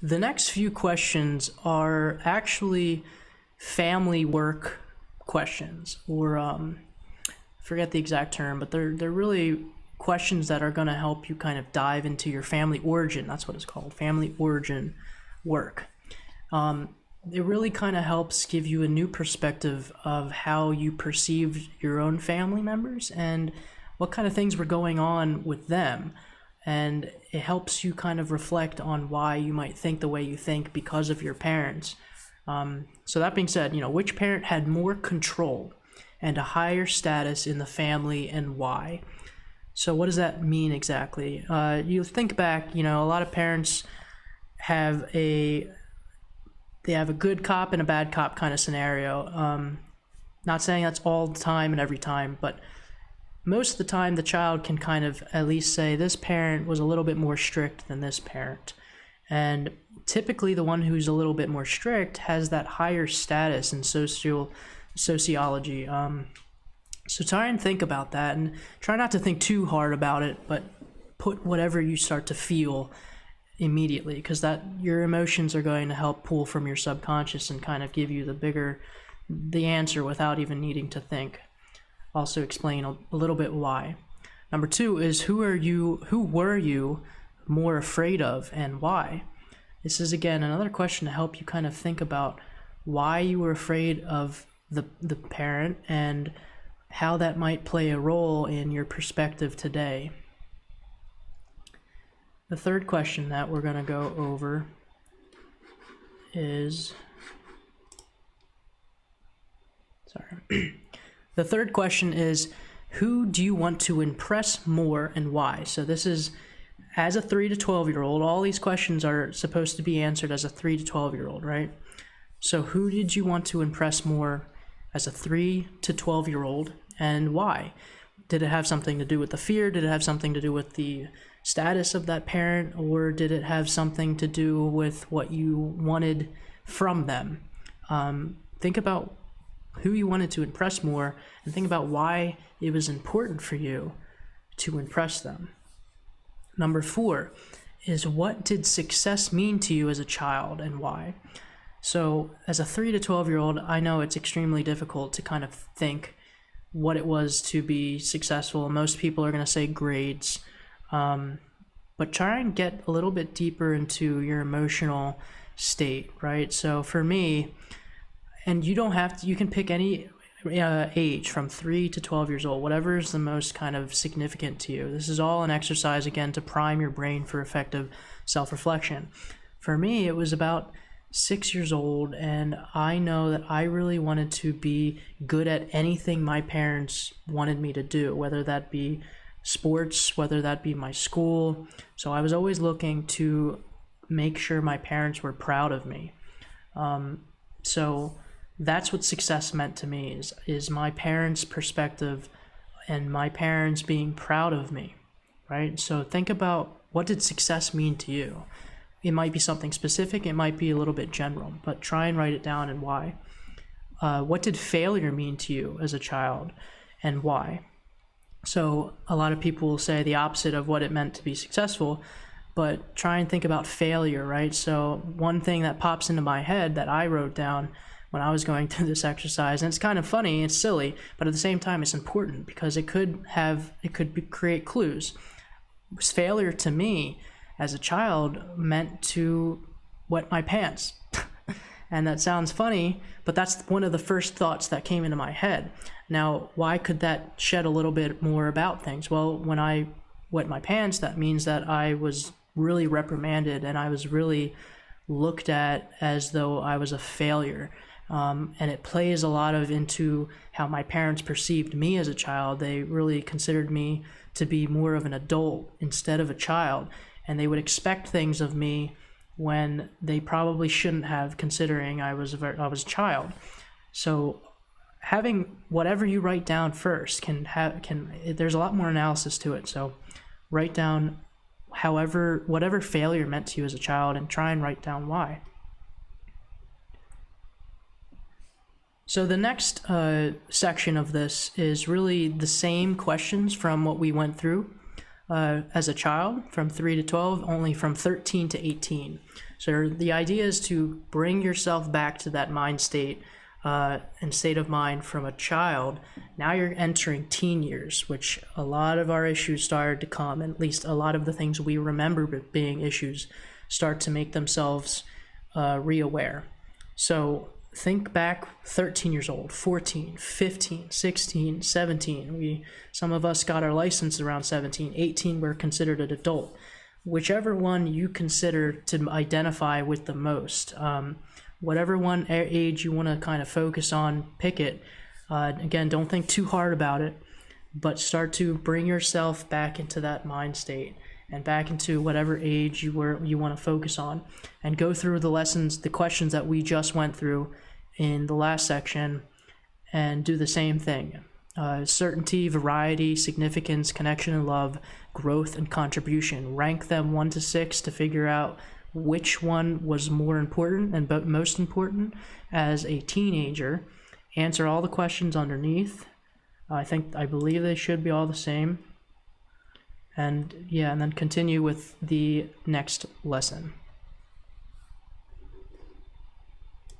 The next few questions are actually family work questions, or forget the exact term, but they're really questions that are going to help you kind of dive into your family origin. That's what it's called, family origin work. It really kind of helps give you a new perspective of how you perceive your own family members and what kind of things were going on with them. And it helps you kind of reflect on why you might think the way you think because of your parents. So that being said, which parent had more control and a higher status in the family, and why? So what does that mean exactly? You think back, a lot of parents have a good cop and a bad cop kind of scenario. Not saying that's all the time and every time, but most of the time the child can kind of at least say this parent was a little bit more strict than this parent. And typically the one who's a little bit more strict has that higher status in sociology. So try and think about that, and try not to think too hard about it, but put whatever you start to feel immediately, because that your emotions are going to help pull from your subconscious and kind of give you the answer without even needing to think. Also explain a little bit why. Number 2 is who were you more afraid of, and why? This is again another question to help you kind of think about why you were afraid of the parent and how that might play a role in your perspective today. The third question that we're going to go over is, the third question is, who do you want to impress more and why? So this is, as a 3 to 12-year-old, all these questions are supposed to be answered as a 3 to 12-year-old, right? So who did you want to impress more as a 3 to 12-year-old, and why? Did it have something to do with the fear? Did it have something to do with the status of that parent? Or did it have something to do with what you wanted from them? Think about who you wanted to impress more, and think about why it was important for you to impress them. Number 4 is, what did success mean to you as a child, and why? So as a 3 to 12-year-old, I know it's extremely difficult to kind of think what it was to be successful. Most people are going to say grades, but try and get a little bit deeper into your emotional state, right? So for me, and you don't have to, you can pick any age from 3 to 12 years old, whatever is the most kind of significant to you. This is all an exercise, again, to prime your brain for effective self-reflection. For me, it was about 6 years old, and I know that I really wanted to be good at anything my parents wanted me to do, whether that be sports, whether that be my school. So I was always looking to make sure my parents were proud of me. So that's what success meant to me, is my parents' perspective and my parents being proud of me, right? So think about, what did success mean to you? It might be something specific, it might be a little bit general, but try and write it down, and why. What did failure mean to you as a child, and why? So a lot of people will say the opposite of what it meant to be successful, but try and think about failure, right? So one thing that pops into my head that I wrote down when I was going through this exercise, and it's kind of funny, it's silly, but at the same time it's important, because it could create clues. Failure to me as a child meant to wet my pants. And that sounds funny, but that's one of the first thoughts that came into my head. Now, why could that shed a little bit more about things? Well, when I wet my pants, that means that I was really reprimanded, and I was really looked at as though I was a failure. And it plays a lot into how my parents perceived me as a child. They really considered me to be more of an adult instead of a child, and they would expect things of me when they probably shouldn't have, considering I was a child. So having whatever you write down first there's a lot more analysis to it. So write down whatever failure meant to you as a child, and try and write down why. So the next section of this is really the same questions from what we went through, as a child from 3 to 12, only from 13 to 18. So the idea is to bring yourself back to that mind state and state of mind from a child. Now you're entering teen years, which a lot of our issues started to come, at least a lot of the things we remember being issues start to make themselves reaware. So think back 13 years old, 14, 15, 16, 17. Some of us got our license around 17, 18, we're considered an adult. Whichever one you consider to identify with the most. Whatever one age you want to kind of focus on, pick it. Again, don't think too hard about it, but start to bring yourself back into that mind state and back into whatever age you want to focus on, and go through the lessons, the questions that we just went through in the last section, and do the same thing. Certainty, variety, significance, connection and love, growth and contribution. Rank them 1 to 6 to figure out which one was more important and most important as a teenager. Answer all the questions underneath. I believe they should be all the same. And then continue with the next lesson.